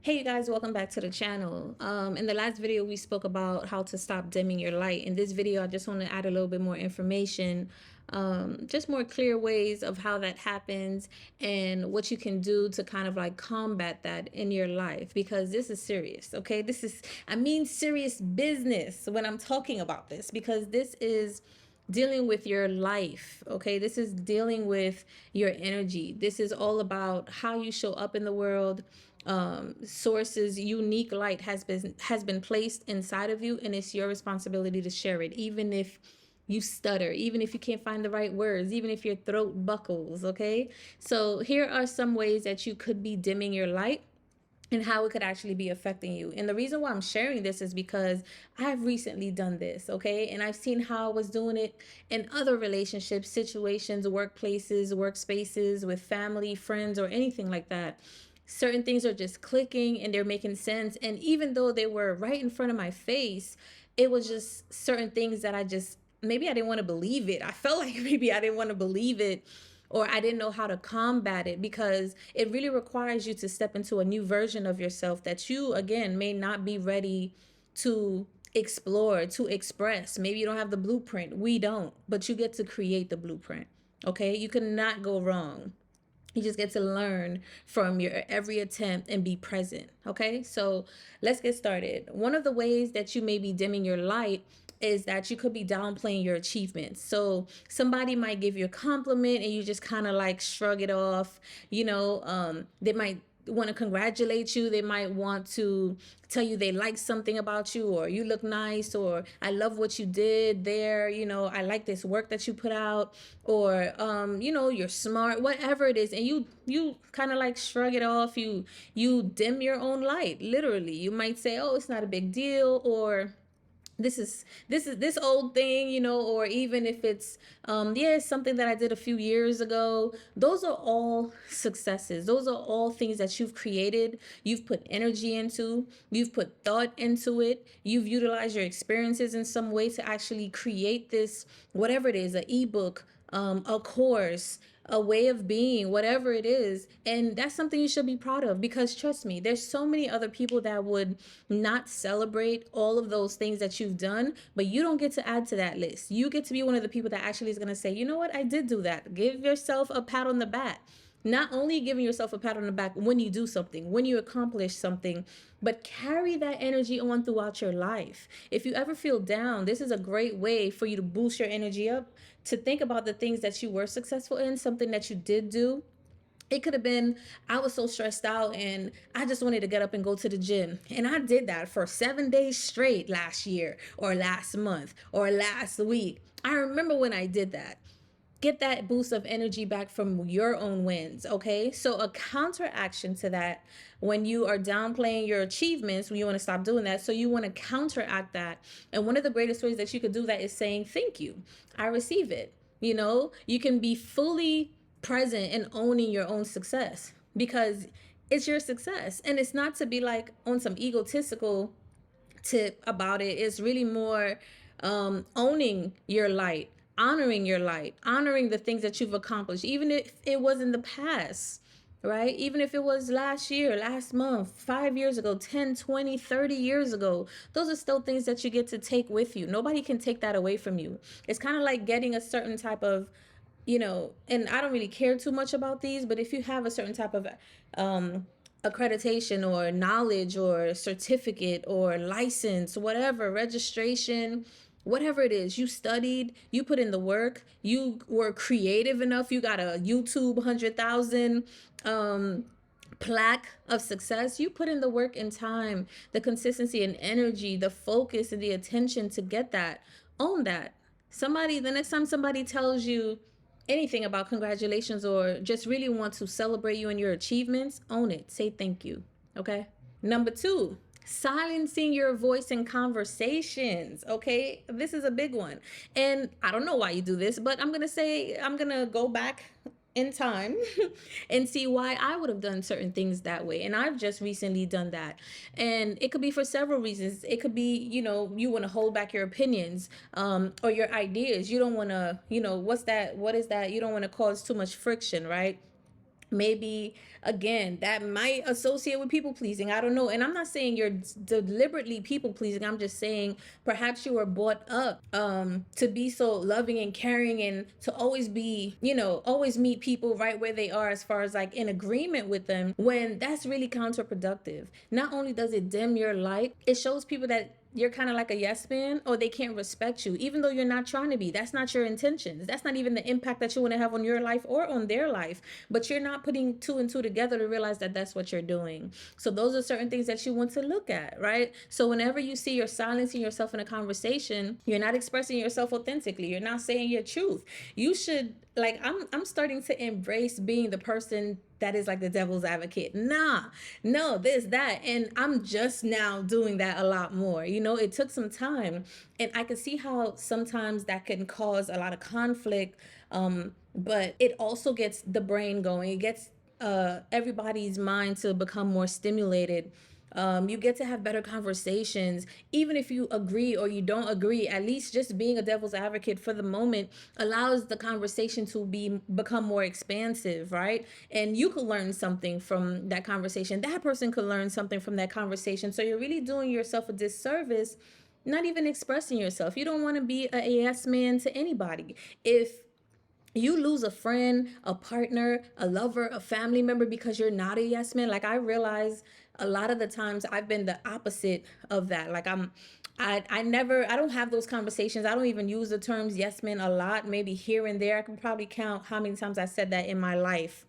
Hey you guys, welcome back to the channel. In the last video we spoke about how to stop dimming your light. In this video I just want to add a little bit more information, just more clear ways of how that happens and what you can do to kind of like combat that in your life, because this is serious. Okay, I mean serious business when I'm talking about this, because this is dealing with your life. Okay, this is dealing with your energy. This is all about how you show up in the world. Source's unique light has been placed inside of you, and it's your responsibility to share it, even if you stutter, even if you can't find the right words, even if your throat buckles. Okay, so here are some ways that you could be dimming your light and how it could actually be affecting you. And the reason why I'm sharing this is because I've recently done this, okay? And I've seen how I was doing it in other relationships, situations, workplaces, workspaces, with family, friends, or anything like that. Certain things are just clicking and they're making sense. And even though they were right in front of my face, it was just certain things that maybe I didn't want to believe it. I felt like maybe I didn't want to believe it, or I didn't know how to combat it, because it really requires you to step into a new version of yourself that you, again, may not be ready to explore, to express. Maybe you don't have the blueprint. We don't, but you get to create the blueprint. Okay, you cannot go wrong. You just get to learn from your every attempt and be present. Okay, so let's get started. One of the ways that you may be dimming your light is that you could be downplaying your achievements. So somebody might give you a compliment and you just kind of like shrug it off. They might want to congratulate you. They might want to tell you they like something about you, or you look nice, or I love what you did there. I like this work that you put out, or you're smart, whatever it is. And you kind of like shrug it off. You dim your own light. Literally, you might say, oh, it's not a big deal, or this old thing, or even if it's yeah, it's something that I did a few years ago. Those are all successes. Those are all things that you've created, you've put energy into, you've put thought into it, you've utilized your experiences in some way to actually create this, whatever it is, an ebook, a course, a way of being, whatever it is. And that's something you should be proud of, because trust me, there's so many other people that would not celebrate all of those things that you've done, but you don't get to add to that list. You get to be one of the people that actually is going to say, you know what, I did do that. Give yourself a pat on the back. Not only giving yourself a pat on the back when you do something, when you accomplish something, but carry that energy on throughout your life. If you ever feel down, this is a great way for you to boost your energy up, to think about the things that you were successful in, something that you did do. It could have been, I was so stressed out and I just wanted to get up and go to the gym. And I did that for 7 days straight last year, or last month, or last week. I remember when I did that. Get that boost of energy back from your own wins. Okay, so a counteraction to that, when you are downplaying your achievements, when you want to stop doing that, so you want to counteract that. And one of the greatest ways that you could do that is saying thank you, I receive it. You can be fully present and owning your own success, because it's your success. And it's not to be like on some egotistical tip about it. It's really more owning your light, honoring your light, honoring the things that you've accomplished, even if it was in the past, right? Even if it was last year, last month, 5 years ago, 10, 20, 30 years ago. Those are still things that you get to take with you. Nobody can take that away from you. It's kind of like getting a certain type of, and I don't really care too much about these, but if you have a certain type of accreditation or knowledge or certificate or license, whatever, registration, whatever it is, you studied, you put in the work, you were creative enough, you got a YouTube 100,000 plaque of success, you put in the work and time, the consistency and energy, the focus and the attention to get that. Own that. The next time somebody tells you anything about congratulations, or just really want to celebrate you and your achievements, own it. Say thank you. Okay. Number two, silencing your voice in conversations. Okay, this is a big one, and I don't know why you do this, but I'm gonna go back in time and see why I would have done certain things that way. And I've just recently done that. And it could be for several reasons. It could be, you want to hold back your opinions, or your ideas. You don't want to, what is that? You don't want to cause too much friction, right? Maybe again, that might associate with people pleasing. I don't know. And I'm not saying you're deliberately people pleasing. I'm just saying perhaps you were brought up to be so loving and caring and to always be, always meet people right where they are as far as like in agreement with them, when that's really counterproductive. Not only does it dim your light, it shows people that you're kind of like a yes man, or they can't respect you even though you're not trying to be. That's not your intentions. That's not even the impact that you want to have on your life or on their life. But you're not putting two and two together to realize that that's what you're doing. So those are certain things that you want to look at, right? So whenever you see you're silencing yourself in a conversation, you're not expressing yourself authentically, you're not saying your truth. You should, like, I'm starting to embrace being the person that is like the devil's advocate. Nah, no, this, that. And I'm just now doing that a lot more. It took some time. And I can see how sometimes that can cause a lot of conflict. But it also gets the brain going. It gets everybody's mind to become more stimulated. You get to have better conversations, even if you agree or you don't agree. At least just being a devil's advocate for the moment allows the conversation to become more expansive, right? And you could learn something from that conversation. That person could learn something from that conversation. So you're really doing yourself a disservice, not even expressing yourself. You don't want to be a yes man to anybody. If you lose a friend, a partner, a lover, a family member because you're not a yes man. Like, I realize a lot of the times I've been the opposite of that. Like, I don't have those conversations. I don't even use the terms yes man a lot. Maybe here and there. I can probably count how many times I said that in my life,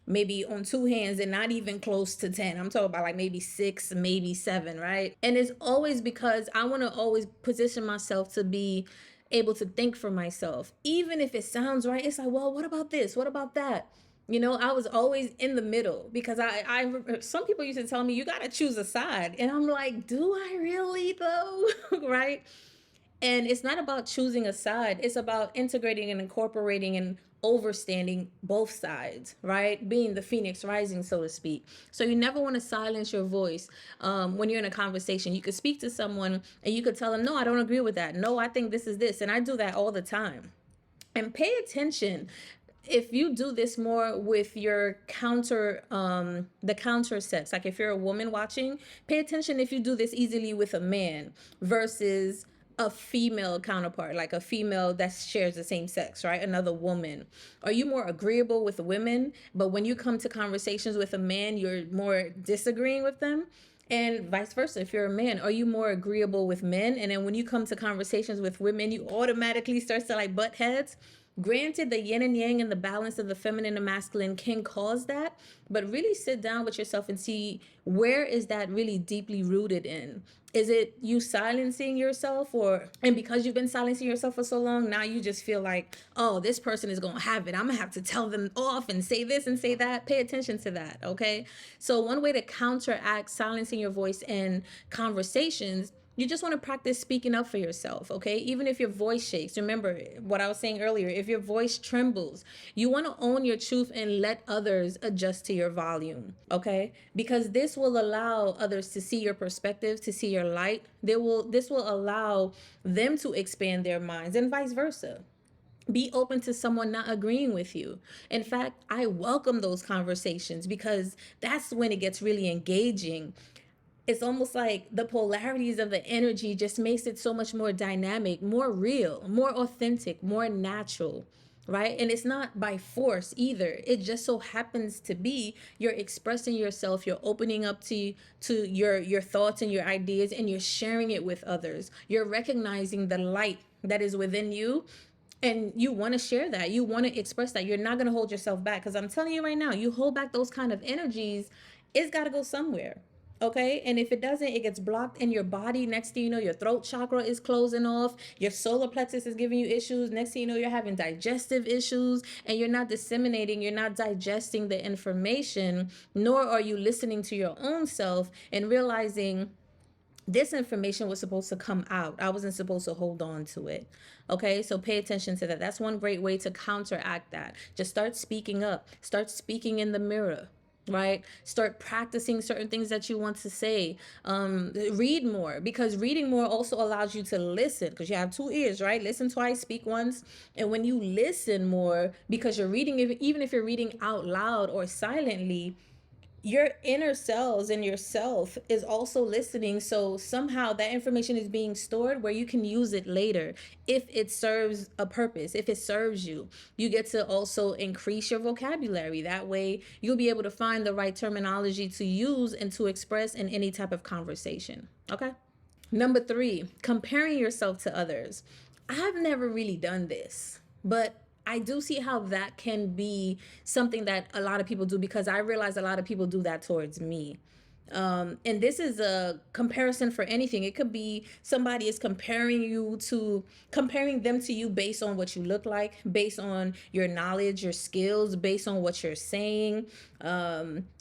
maybe on two hands, and not even close to 10. I'm talking about like maybe 6, maybe 7, right? And it's always because I want to always position myself to be able to think for myself. Even if it sounds right, it's like, well, what about this? What about that? I was always in the middle because I some people used to tell me you got to choose a side. And I'm like, do I really though? Right? And it's not about choosing a side, it's about integrating and incorporating and overstanding both sides, right? Being the phoenix rising, so to speak. So you never want to silence your voice when you're in a conversation. You could speak to someone and you could tell them, no, I don't agree with that. No, I think this is this. And I do that all the time. And pay attention if you do this more with your the counter sex. Like, if you're a woman watching, pay attention if you do this easily with a man versus a female counterpart, like a female that shares the same sex, right? Another woman. Are you more agreeable with women, but when you come to conversations with a man, you're more disagreeing with them? And vice versa, if you're a man, are you more agreeable with men, and then when you come to conversations with women, you automatically start to like butt heads? Granted, the yin and yang and the balance of the feminine and masculine can cause that, but really sit down with yourself and see, where is that really deeply rooted in? Is it you silencing yourself, and because you've been silencing yourself for so long, now you just feel like, oh, this person is going to have it. I'm going to have to tell them off and say this and say that. Pay attention to that, okay? So one way to counteract silencing your voice in conversations, you just want to practice speaking up for yourself, okay? Even if your voice shakes. Remember what I was saying earlier. If your voice trembles, you want to own your truth and let others adjust to your volume, okay? Because this will allow others to see your perspective, to see your light. This will allow them to expand their minds, and vice versa. Be open to someone not agreeing with you. In fact, I welcome those conversations because that's when it gets really engaging. It's almost like the polarities of the energy just makes it so much more dynamic, more real, more authentic, more natural, right? And it's not by force either. It just so happens to be you're expressing yourself, you're opening up to your thoughts and your ideas, and you're sharing it with others. You're recognizing the light that is within you, and you want to share that. You want to express that. You're not going to hold yourself back, because I'm telling you right now, you hold back those kind of energies, it's got to go somewhere. Okay. And if it doesn't, it gets blocked in your body. Next thing you know, your throat chakra is closing off. Your solar plexus is giving you issues. Next thing you know, you're having digestive issues, and you're not disseminating, you're not digesting the information, nor are you listening to your own self and realizing this information was supposed to come out. I wasn't supposed to hold on to it. Okay, so pay attention to that. That's one great way to counteract that. Just start speaking up, start speaking in the mirror. right? Start practicing certain things that you want to say. Read more, because reading more also allows you to listen, because you have two ears, right? Listen twice, speak once. And when you listen more, because you're reading, even if you're reading out loud or silently, your inner selves and yourself is also listening. So somehow that information is being stored where you can use it later if it serves a purpose, if it serves you. You get to also increase your vocabulary. That way you'll be able to find the right terminology to use and to express in any type of conversation. Okay. Number three, comparing yourself to others. I've never really done this, but I do see how that can be something that a lot of people do, because I realize a lot of people do that towards me. And this is a comparison for anything. It could be somebody is comparing them to you based on what you look like, based on your knowledge, your skills, based on what you're saying,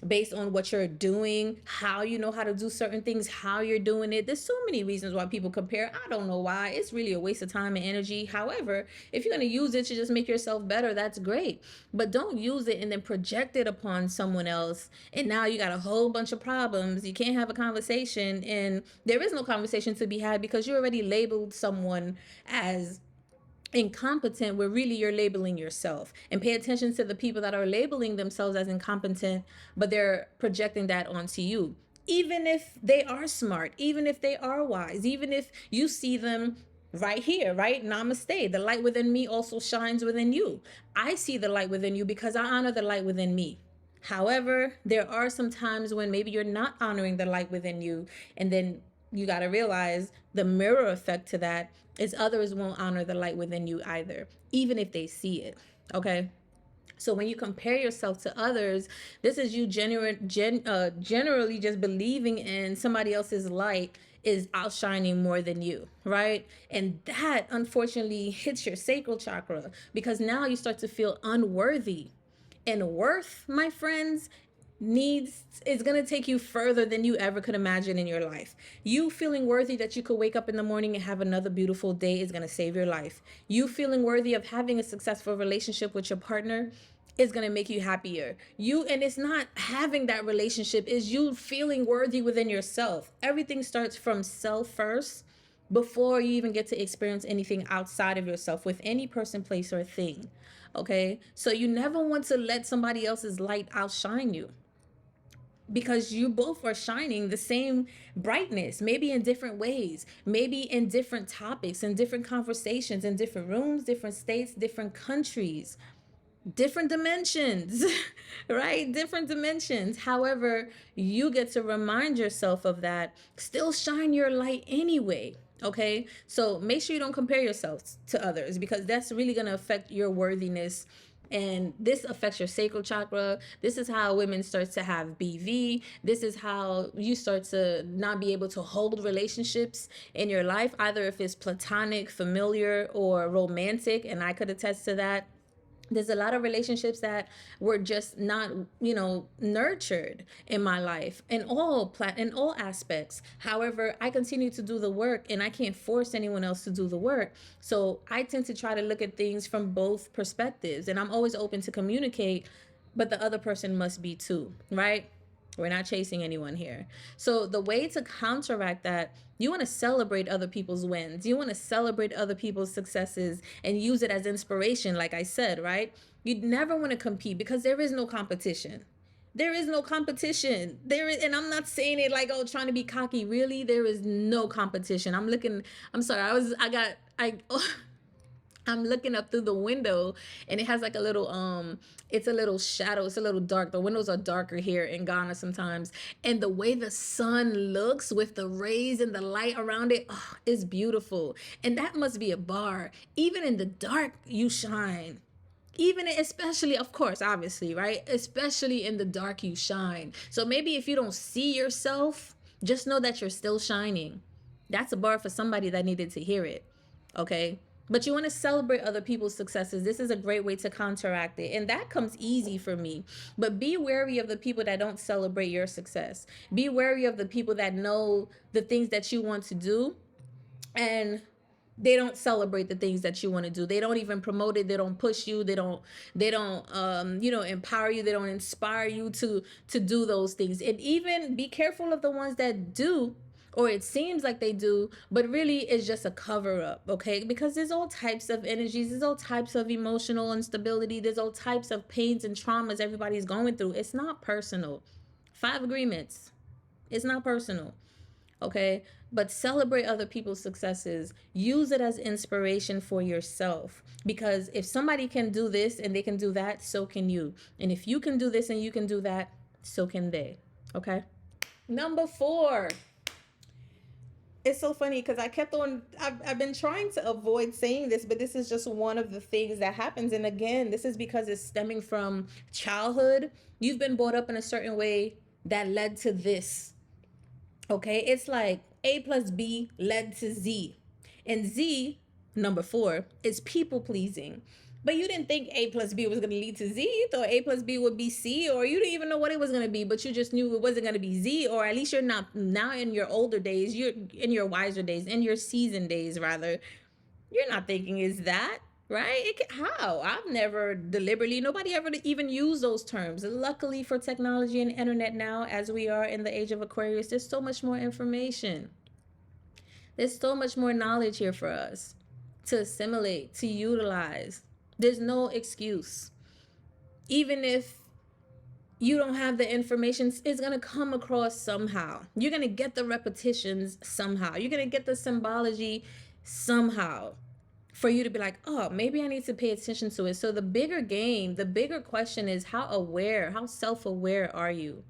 based on what you're doing, how you know how to do certain things, how you're doing it. There's so many reasons why people compare. I don't know why. It's really a waste of time and energy. However, if you're going to use it to just make yourself better, that's great. But don't use it and then project it upon someone else. And now you got a whole bunch of problems. You can't have a conversation, and there is no conversation to be had because you already labeled someone as incompetent, where really you're labeling yourself. And pay attention to the people that are labeling themselves as incompetent, but they're projecting that onto you. Even if they are smart, even if they are wise, even if you see them right here, right? Namaste. The light within me also shines within you. I see the light within you because I honor the light within me. However, there are some times when maybe you're not honoring the light within you, and then you got to realize the mirror effect to that is others won't honor the light within you either, even if they see it. Okay. So when you compare yourself to others, this is you generally just believing in somebody else's light is outshining more than you, right? And that unfortunately hits your sacral chakra, because now you start to feel unworthy. And worth, my friends, needs is going to take you further than you ever could imagine in your life. You feeling worthy that you could wake up in the morning and have another beautiful day is going to save your life. You feeling worthy of having a successful relationship with your partner is going to make you happier. And it's not having that relationship, is you feeling worthy within yourself. Everything starts from self first before you even get to experience anything outside of yourself with any person, place, or thing. Okay, so you never want to let somebody else's light outshine you, because you both are shining the same brightness, maybe in different ways, maybe in different topics, in different conversations, in different rooms, different states, different countries, different dimensions, right? Different dimensions. However, you get to remind yourself of that. Still shine your light anyway. Okay. So make sure you don't compare yourself to others, because that's really going to affect your worthiness. And this affects your sacral chakra. This is how women start to have BV. This is how you start to not be able to hold relationships in your life, either if it's platonic, familiar, or romantic. And I could attest to that. There's a lot of relationships that were just not, nurtured in my life, in all aspects. However, I continue to do the work, and I can't force anyone else to do the work. So I tend to try to look at things from both perspectives, and I'm always open to communicate, but the other person must be too, right? We're not chasing anyone here. So the way to counteract that, you want to celebrate other people's wins. You want to celebrate other people's successes and use it as inspiration, like I said, right? You'd never want to compete, because there is no competition. There is no competition. And I'm not saying it like, oh, trying to be cocky. Really, there is no competition. I'm sorry. I'm looking up through the window, and it has like a little it's a little shadow, it's a little dark. The windows are darker here in Ghana sometimes, and the way the sun looks with the rays and the light around it, oh, is beautiful. And that must be a bar. Even in the dark you shine. Even especially, of course, obviously, right? Especially in the dark you shine. So maybe if you don't see yourself, just know that you're still shining. That's a bar for somebody that needed to hear it. Okay. But you want to celebrate other people's successes. This is a great way to counteract it. And that comes easy for me. But be wary of the people that don't celebrate your success. Be wary of the people that know the things that you want to do and They don't celebrate the things that you want to do. They don't even promote it. They don't push you. They don't empower you. They don't inspire you to do those things. And even be careful of the ones that do, or it seems like they do, but really it's just a cover up, okay? Because there's all types of energies, there's all types of emotional instability, there's all types of pains and traumas everybody's going through. It's not personal. Five agreements. It's not personal. Okay, but celebrate other people's successes. Use it as inspiration for yourself, because if somebody can do this and they can do that, so can you. And if you can do this and you can do that, so can they. Okay. Number 4. It's so funny because I've been trying to avoid saying this, but this is just one of the things that happens. And again, this is because it's stemming from childhood. You've been brought up in a certain way that led to this. Okay, it's like A plus B led to Z. And Z, number 4, is people pleasing. But you didn't think A plus B was going to lead to Z. You thought A plus B would be C, or you didn't even know what it was going to be, but you just knew it wasn't going to be Z, or at least you're not now in your older days, you're in your wiser days, in your seasoned days, rather. You're not thinking is that, right? How? I've never deliberately, nobody ever even used those terms. Luckily for technology and internet now, as we are in the age of Aquarius, there's so much more information. There's so much more knowledge here for us to assimilate, to utilize. There's no excuse. Even if you don't have the information, it's going to come across somehow. You're going to get the repetitions somehow. You're going to get the symbology somehow for you to be like, oh, maybe I need to pay attention to it. So the bigger game, the bigger question is how aware, how self-aware are you?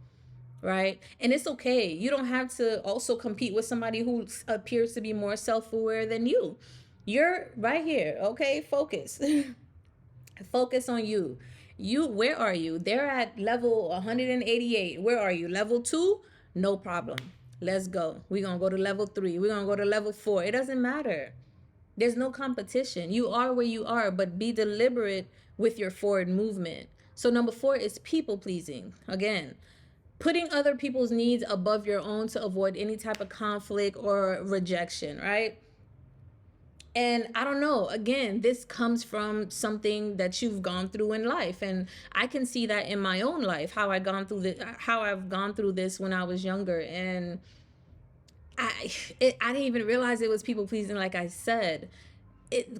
Right? And it's okay. You don't have to also compete with somebody who appears to be more self-aware than you. You're right here. Okay, focus. Focus on you. Where are you? They're at level 188. Where are you? Level 2? No problem. Let's go. We're going to go to level 3. We're going to go to level 4. It doesn't matter. There's no competition. You are where you are, but be deliberate with your forward movement. So number 4 is people pleasing. Again, putting other people's needs above your own to avoid any type of conflict or rejection, right? And I don't know, again, this comes from something that you've gone through in life. And I can see that in my own life, how I've gone through this when I was younger. And I didn't even realize it was people pleasing, like I said,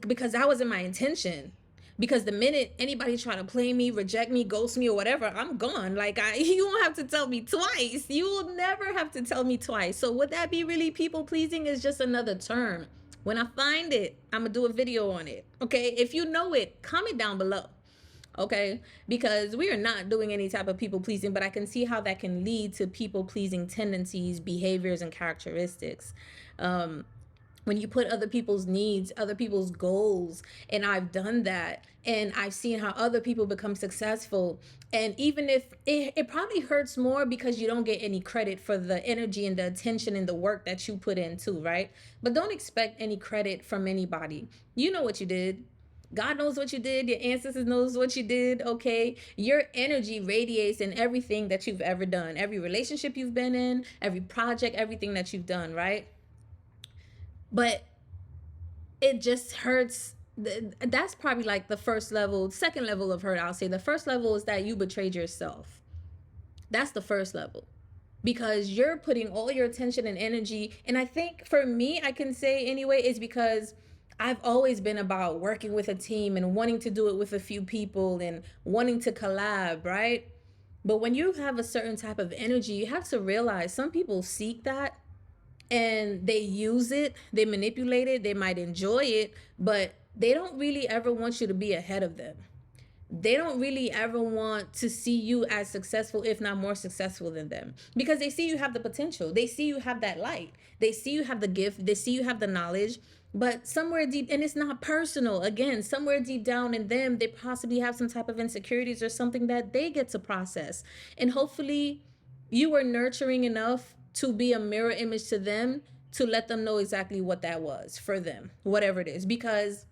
because that wasn't my intention. Because the minute anybody try to play me, reject me, ghost me, or whatever, I'm gone. Like, you won't have to tell me twice. You will never have to tell me twice. So would that be really people pleasing? Is just another term. When I find it, I'm going to do a video on it. Okay. If you know it, comment down below. Okay. Because we are not doing any type of people pleasing, but I can see how that can lead to people pleasing tendencies, behaviors, and characteristics. When you put other people's needs, other people's goals, and I've done that, and I've seen how other people become successful. And even if it probably hurts more because you don't get any credit for the energy and the attention and the work that you put in too, right? But don't expect any credit from anybody. You know what you did. God knows what you did. Your ancestors knows what you did. Okay. Your energy radiates in everything that you've ever done, every relationship you've been in, every project, everything that you've done, right? But it just hurts. That's probably like the first level, second level of hurt. I'll say the first level is that you betrayed yourself. That's the first level, because you're putting all your attention and energy. And I think for me, I can say anyway, is because I've always been about working with a team and wanting to do it with a few people and wanting to collab, right? But when you have a certain type of energy, you have to realize some people seek that and they use it, they manipulate it, they might enjoy it, but they don't really ever want you to be ahead of them. They don't really ever want to see you as successful, if not more successful than them, because they see you have the potential. They see you have that light. They see you have the gift. They see you have the knowledge, but somewhere deep, and it's not personal, again, somewhere deep down in them, they possibly have some type of insecurities or something that they get to process. And hopefully you were nurturing enough to be a mirror image to them, to let them know exactly what that was for them, whatever it is. Because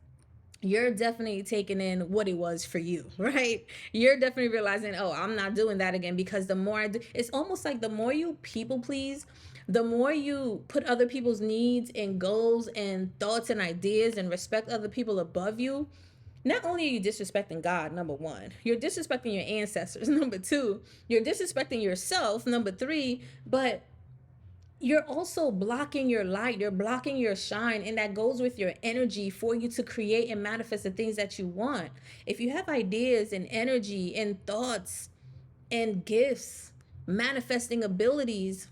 you're definitely taking in what it was for you, right? You're definitely realizing, oh, I'm not doing that again, because the more I do, it's almost like the more you people please, the more you put other people's needs and goals and thoughts and ideas and respect other people above you. Not only are you disrespecting God, number one, you're disrespecting your ancestors, number two, you're disrespecting yourself, number three, but you're also blocking your light, you're blocking your shine, and that goes with your energy for you to create and manifest the things that you want. If you have ideas and energy and thoughts and gifts, manifesting abilities,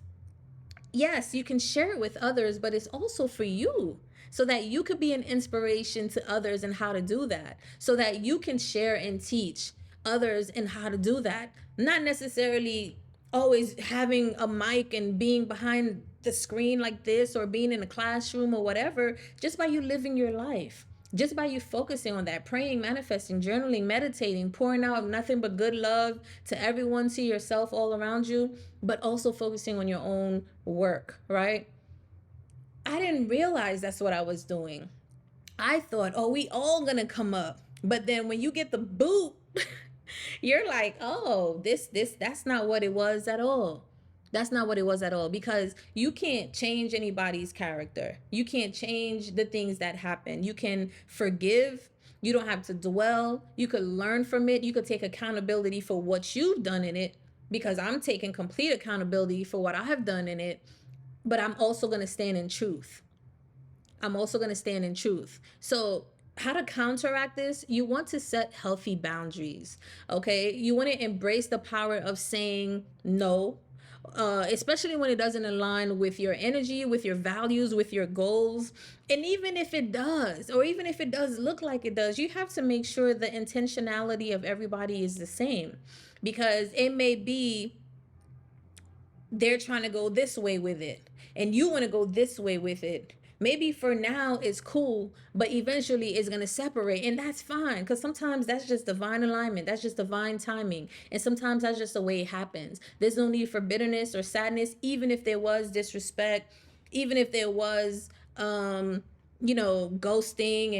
yes, you can share it with others, but it's also for you, so that you could be an inspiration to others and how to do that, so that you can share and teach others and how to do that. Not necessarily always having a mic and being behind the screen like this, or being in a classroom or whatever, just by you living your life, just by you focusing on that, praying, manifesting, journaling, meditating, pouring out nothing but good love to everyone, to yourself, all around you, but also focusing on your own work, right? I didn't realize that's what I was doing. I thought, oh, we all gonna come up. But then when you get the boot, you're like, oh, that's not what it was at all. That's not what it was at all, because you can't change anybody's character. You can't change the things that happen. You can forgive. You don't have to dwell. You could learn from it. You could take accountability for what you've done in it, because I'm taking complete accountability for what I have done in it, but I'm also going to stand in truth. I'm also going to stand in truth. So, how to counteract this? You want to set healthy boundaries. Okay. You want to embrace the power of saying no, especially when it doesn't align with your energy, with your values, with your goals. And even if it does, or even if it does look like it does, you have to make sure the intentionality of everybody is the same, because it may be they're trying to go this way with it and you want to go this way with it. Maybe for now it's cool, but eventually it's going to separate, and that's fine, because sometimes that's just divine alignment, that's just divine timing, and sometimes that's just the way it happens. There's no need for bitterness or sadness, even if there was disrespect, even if there was ghosting,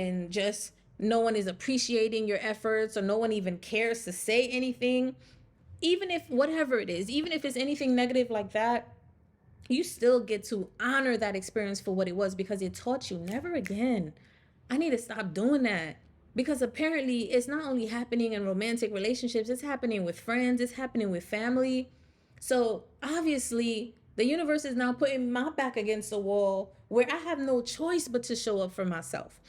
and just no one is appreciating your efforts, or no one even cares to say anything. Even if whatever it is, even if it's anything negative like that, you still get to honor that experience for what it was, because it taught you never again. I need to stop doing that, because apparently it's not only happening in romantic relationships, it's happening with friends, it's happening with family. So obviously the universe is now putting my back against the wall, where I have no choice but to show up for myself.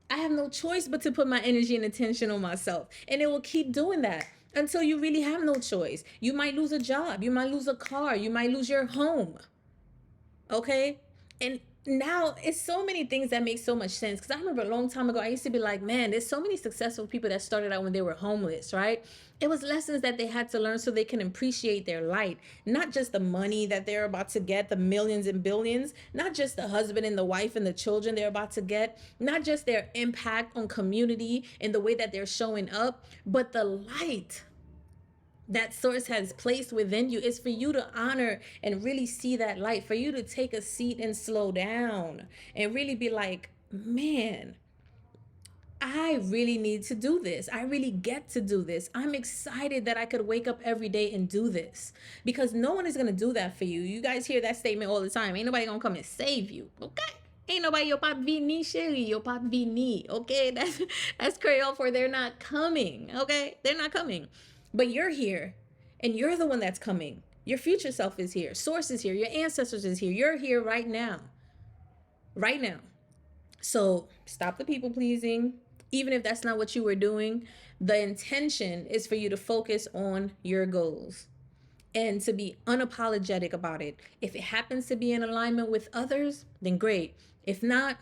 I have no choice but to put my energy and attention on myself. And it will keep doing that until you really have no choice. You might lose a job, you might lose a car, you might lose your home. Okay? And now it's so many things that make so much sense, because I remember a long time ago I used to be like, man, there's so many successful people that started out when they were homeless, right? It was lessons that they had to learn so they can appreciate their light, not just the money that they're about to get, the millions and billions, not just the husband and the wife and the children they're about to get, not just their impact on community and the way that they're showing up, but the light that source has placed within you. Is for you to honor and really see that light, for you to take a seat and slow down and really be like, man, I really need to do this. I really get to do this. I'm excited that I could wake up every day and do this, because no one is going to do that for you. You guys hear that statement all the time. Ain't nobody going to come and save you. Okay. Ain't nobody your pop vini sherry, your pop vini. Okay. That's Creole for they're not coming. Okay. They're not coming, but you're here, and you're the one that's coming. Your future self is here. Source is here. Your ancestors is here. You're here right now. Right now. So stop the people pleasing. Even if that's not what you were doing, the intention is for you to focus on your goals and to be unapologetic about it. If it happens to be in alignment with others, then great. If not,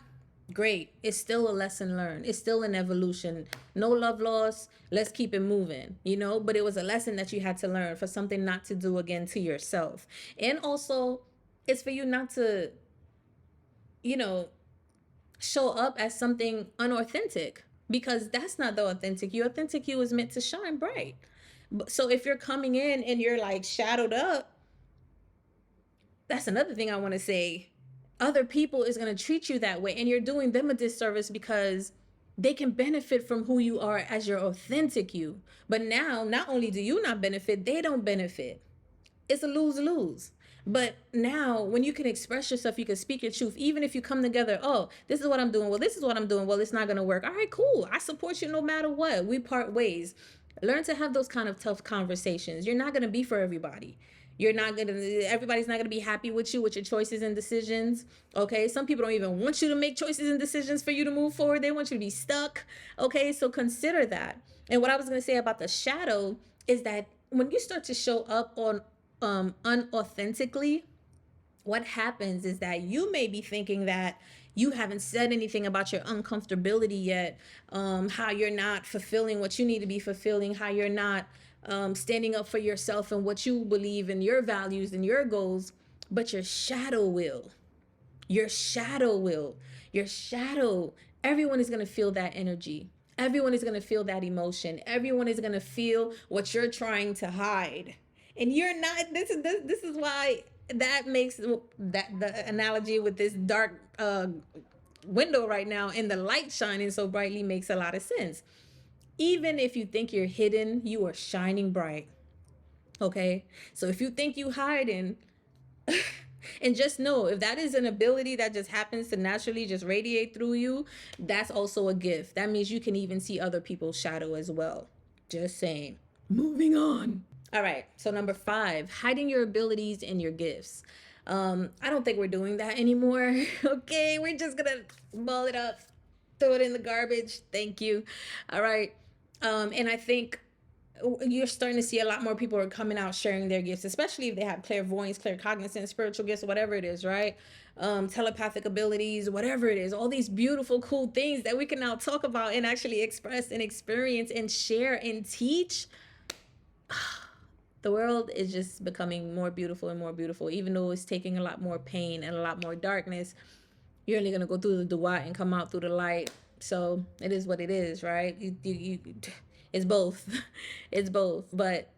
great. It's still a lesson learned. It's still an evolution. No love lost. Let's keep it moving, but it was a lesson that you had to learn, for something not to do again to yourself. And also, it's for you not to, you know, show up as something unauthentic, because that's not the authentic you. Authentic you is meant to shine bright. So if you're coming in and you're like shadowed up, that's another thing I want to say. Other people is going to treat you that way, and you're doing them a disservice, because they can benefit from who you are as your authentic you. But now, not only do you not benefit, they don't benefit. It's a lose-lose. But now when you can express yourself, you can speak your truth, even if you come together, oh, this is what I'm doing, well, this is what I'm doing, well, it's not going to work, all right, cool, I support you no matter what, we part ways. Learn to have those kind of tough conversations. You're not going to be for everybody. You're not going to, everybody's not going to be happy with you, with your choices and decisions. Okay. Some people don't even want you to make choices and decisions for you to move forward. They want you to be stuck. Okay. So consider that. And what I was going to say about the shadow is that when you start to show up on unauthentically, what happens is that you may be thinking that you haven't said anything about your uncomfortability yet, how you're not fulfilling what you need to be fulfilling, how you're not standing up for yourself and what you believe in, your values and your goals, but your shadow will. Your shadow will. Your shadow. Everyone is going to feel that energy. Everyone is going to feel that emotion. Everyone is going to feel what you're trying to hide. And you're not, this is why that makes that the analogy with this dark window right now and the light shining so brightly makes a lot of sense. Even if you think you're hidden, you are shining bright. Okay? So if you think you hiding, and just know, if that is an ability that just happens to naturally just radiate through you, that's also a gift. That means you can even see other people's shadow as well. Just saying. Moving on. All right. So number 5, hiding your abilities and your gifts. I don't think we're doing that anymore. Okay. We're just going to ball it up, throw it in the garbage. Thank you. All right. And I think you're starting to see a lot more people are coming out sharing their gifts, especially if they have clairvoyance, claircognizance, spiritual gifts, whatever it is, right? Telepathic abilities, whatever it is, all these beautiful, cool things that we can now talk about and actually express and experience and share and teach. The world is just becoming more beautiful and more beautiful, even though it's taking a lot more pain and a lot more darkness. You're only going to go through the Dewat and come out through the light. So it is what it is, right? It's both. It's both. But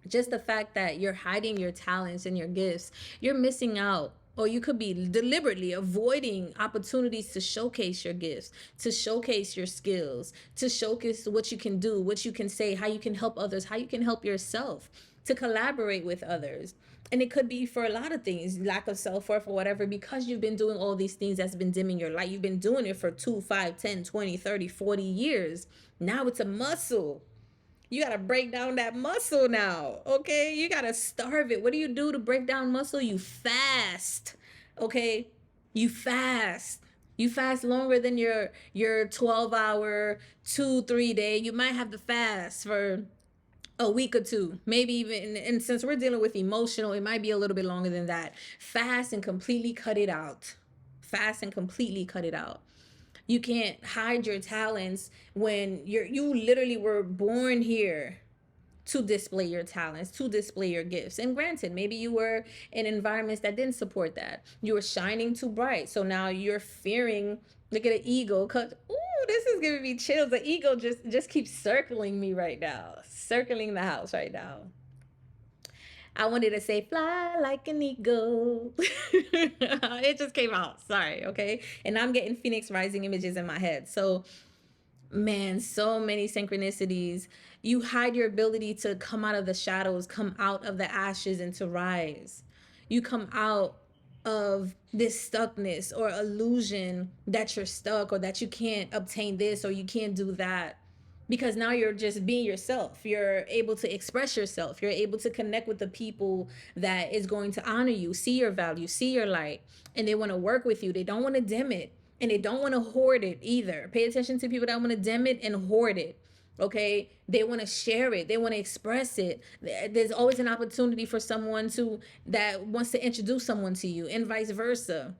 just the fact that you're hiding your talents and your gifts, you're missing out. Or you could be deliberately avoiding opportunities to showcase your gifts, to showcase your skills, to showcase what you can do, what you can say, how you can help others, how you can help yourself, to collaborate with others. And it could be for a lot of things, lack of self-worth or whatever, because you've been doing all these things that's been dimming your light. You've been doing it for 2, 5, 10, 20, 30, 40 years. Now it's a muscle. You got to break down that muscle now. Okay. You got to starve it. What do you do to break down muscle? You fast. Okay. You fast. You fast longer than your 12-hour, 2-3 day. You might have to fast for a week or two, maybe even, and since we're dealing with emotional, it might be a little bit longer than that. Fast and completely cut it out. Fast and completely cut it out. You can't hide your talents when you literally were born here to display your talents, to display your gifts. And granted, maybe you were in environments that didn't support that. You were shining too bright. So now you're fearing, look at the ego, cause ooh, this is giving me chills. The ego just keeps circling me right now, circling the house right now. I wanted to say fly like an eagle. It just came out. Sorry, okay? And I'm getting Phoenix Rising images in my head. So, man, so many synchronicities. You hide your ability to come out of the shadows, come out of the ashes and to rise. You come out of this stuckness or illusion that you're stuck or that you can't obtain this or you can't do that, because now you're just being yourself. You're able to express yourself. You're able to connect with the people that is going to honor you, see your value, see your light, and they want to work with you. They don't want to dim it, and they don't want to hoard it either. Pay attention to people that want to dim it and hoard it. Okay, they want to share it, they want to express it. There's always an opportunity for someone to that wants to introduce someone to you, and vice versa,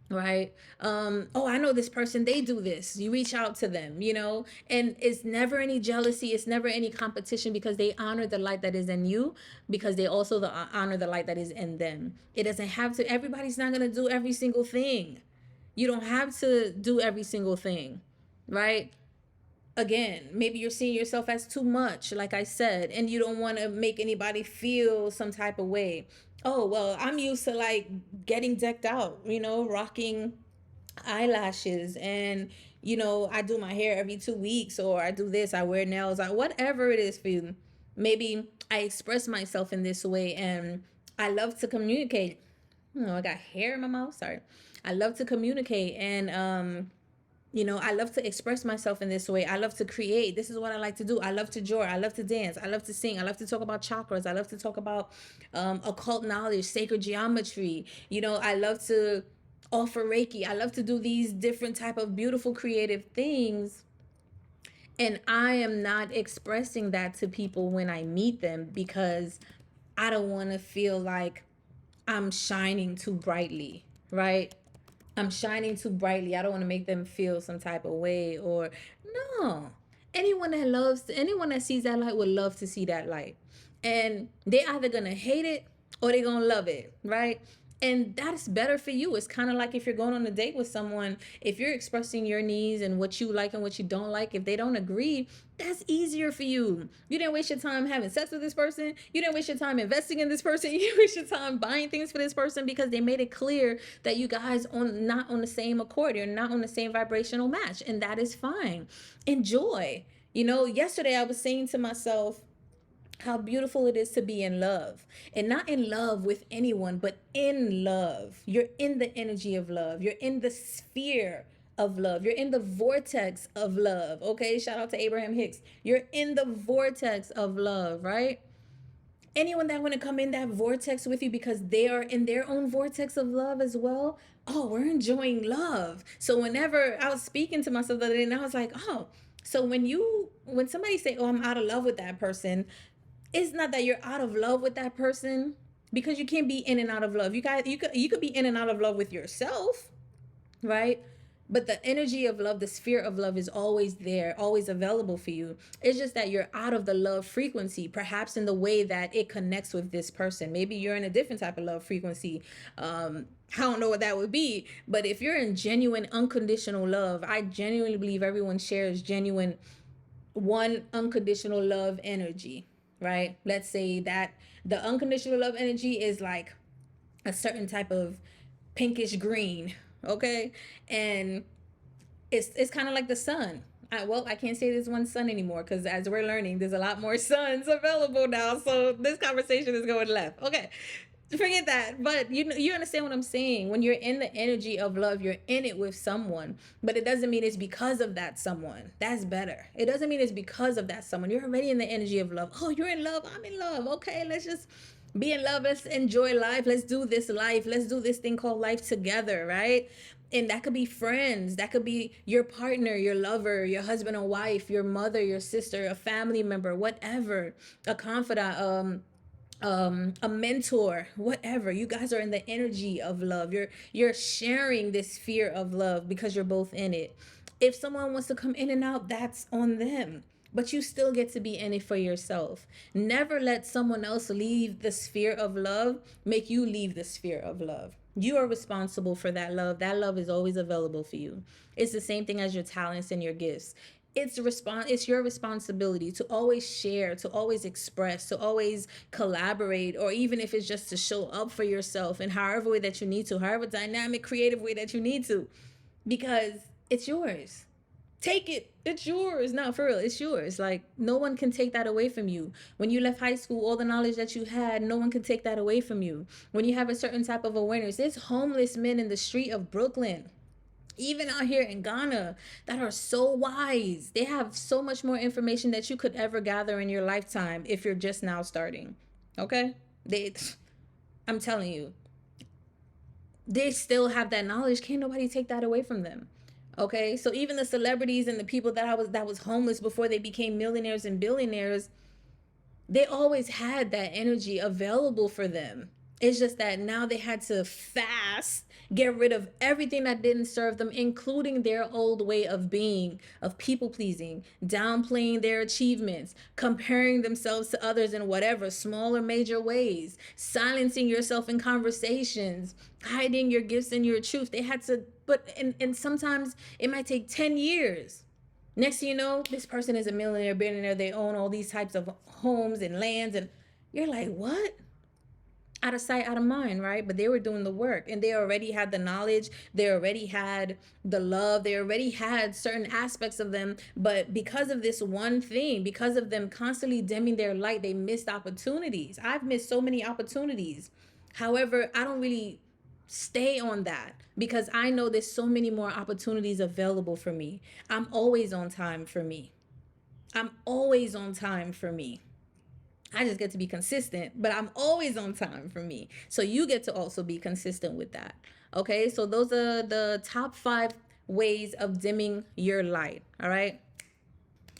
right? Oh, I know this person, they do this, you reach out to them, and it's never any jealousy, it's never any competition, because they honor the light that is in you, because they also honor the light that is in them. It doesn't have to, everybody's not going to do every single thing. You don't have to do every single thing, right? Again, maybe you're seeing yourself as too much, like I said, and you don't want to make anybody feel some type of way. Oh, well, I'm used to like getting decked out, rocking eyelashes and I do my hair every 2 weeks, or I do this, I wear nails, whatever it is for you. Maybe I express myself in this way, and I love to communicate. I got hair in my mouth. Sorry. I love to communicate, and I love to express myself in this way. I love to create. This is what I like to do. I love to draw. I love to dance. I love to sing. I love to talk about chakras. I love to talk about occult knowledge, sacred geometry. I love to offer Reiki. I love to do these different type of beautiful creative things. And I am not expressing that to people when I meet them, because I don't want to feel like I'm shining too brightly, right? I'm shining too brightly. I don't want to make them feel some type of way, or no. Anyone that sees that light would love to see that light. And they either gonna hate it or they gonna love it, right? And that's better for you. It's kind of like if you're going on a date with someone, if you're expressing your needs and what you like and what you don't like, if they don't agree, that's easier for you. You didn't waste your time having sex with this person. You didn't waste your time investing in this person. You didn't waste your time buying things for this person, because they made it clear that you guys not on the same accord. You're not on the same vibrational match, and that is fine. Enjoy. Yesterday I was saying to myself, how beautiful it is to be in love, and not in love with anyone, but in love. You're in the energy of love. You're in the sphere of love. You're in the vortex of love. Okay. Shout out to Abraham Hicks. You're in the vortex of love, right? Anyone that want to come in that vortex with you because they are in their own vortex of love as well. Oh, we're enjoying love. So whenever I was speaking to myself the other day, and I was like, oh, so when somebody say, oh, I'm out of love with that person, it's not that you're out of love with that person, because you can't be in and out of love. You could be in and out of love with yourself, right? But the energy of love, the sphere of love, is always there, always available for you. It's just that you're out of the love frequency, perhaps in the way that it connects with this person. Maybe you're in a different type of love frequency. I don't know what that would be, but if you're in genuine unconditional love, I genuinely believe everyone shares genuine one unconditional love energy, right? Let's say that the unconditional love energy is like a certain type of pinkish green, okay? And it's kind of like the sun. I can't say there's one sun anymore, because as we're learning, there's a lot more suns available now. So this conversation is going left. Okay, forget that. But you understand what I'm saying. When you're in the energy of love, you're in it with someone, but it doesn't mean it's because of that someone. That's better. It doesn't mean it's because of that someone. You're already in the energy of love. Oh, you're in love. I'm in love. Okay, let's just be in love. Let's enjoy life. Let's do this life. Let's do this thing called life together, right? And that could be friends, that could be your partner, your lover, your husband or wife, your mother, your sister, a family member, whatever, a confidant, a mentor, whatever. You guys are in the energy of love. You're sharing this sphere of love because you're both in it. If someone wants to come in and out, that's on them, but you still get to be in it for yourself. Never let someone else leave the sphere of love make you leave the sphere of love. You are responsible for that love. That love is always available for you. It's the same thing as your talents and your gifts. It's your responsibility to always share, to always express, to always collaborate, or even if it's just to show up for yourself in however way that you need to, however dynamic, creative way that you need to, because it's yours. Take it. It's yours. No, for real, it's yours. Like, no one can take that away from you. When you left high school, all the knowledge that you had, no one can take that away from you. When you have a certain type of awareness, there's homeless men in the street of Brooklyn, even out here in Ghana, that are so wise. They have so much more information that you could ever gather in your lifetime if you're just now starting. Okay? I'm telling you, they still have that knowledge. Can't nobody take that away from them. Okay? So even the celebrities and the people that was homeless before they became millionaires and billionaires, they always had that energy available for them. It's just that now they had to fast, get rid of everything that didn't serve them, including their old way of being, of people pleasing, downplaying their achievements, comparing themselves to others in whatever small or major ways, silencing yourself in conversations, hiding your gifts and your truth. They had to, and sometimes it might take 10 years. Next thing you know, this person is a millionaire, billionaire. They own all these types of homes and lands, and you're like, what? out of sight, out of mind, right? But they were doing the work, and they already had the knowledge, they already had the love, they already had certain aspects of them. But because of this one thing, because of them constantly dimming their light, they missed opportunities. I've missed so many opportunities. However, I don't really stay on that because I know there's so many more opportunities available for me. I'm always on time for me. I'm always on time for me. I just get to be consistent, but I'm always on time for me. So you get to also be consistent with that. Okay, so those are the top 5 ways of dimming your light. All right.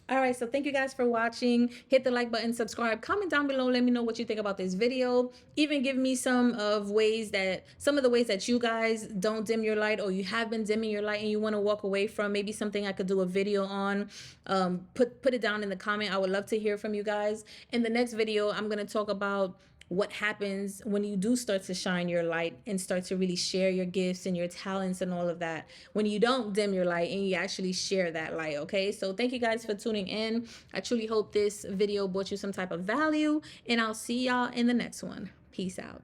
All right, so thank you guys for watching. Hit the like button, subscribe, comment down below, let me know what you think about this video. Even give me some of the ways that you guys don't dim your light, or you have been dimming your light and you want to walk away from. Maybe something I could do a video on. Put it down in the comment. I would love to hear from you guys. In the next video, I'm going to talk about what happens when you do start to shine your light and start to really share your gifts and your talents and all of that, when you don't dim your light and you actually share that light. Okay, so thank you guys for tuning in. I truly hope this video brought you some type of value, and I'll see y'all in the next one. Peace out.